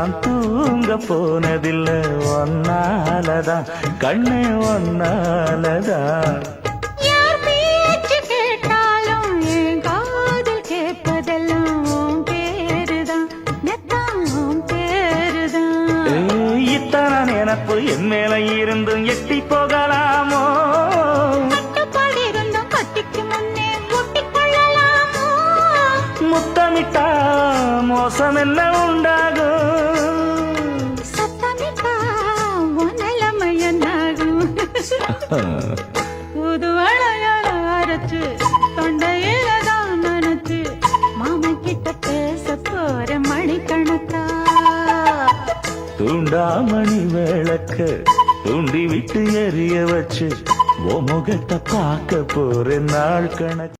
நான் தூங்க போனதில்ல ஒன்னாலதான் கண்ணே ஒன்னாலதான். யார் பேச்சு கேட்டாலும் என் காதில் கேட்பதெல்லாம் உன் பேருதான், நெத்தான் உன் பேருதான். இத்தனை நினப்பு என் மேல இருந்தும் எட்டி போகலாமோ? கட்டுப்பாடு இருந்தும் கட்டிக்கு முன்னே ஒட்டிக் கொள்ளலாமோ? முத்தமிட்டா மோசம் என்ன உண்டாகும்? சத்தமிட்டா உன் நிலைமை என்னாகும்? புது அழையால அரைச்சு தொண்டையில தான் நனைச்சு மாமன் கிட்ட பேச போற மணிக்கணக்கா. தூண்டாமணி விளக்க தூண்டி விட்டு எரிய வச்சு உன் முகத்தை பார்க்க போற நாள் கணக்கு.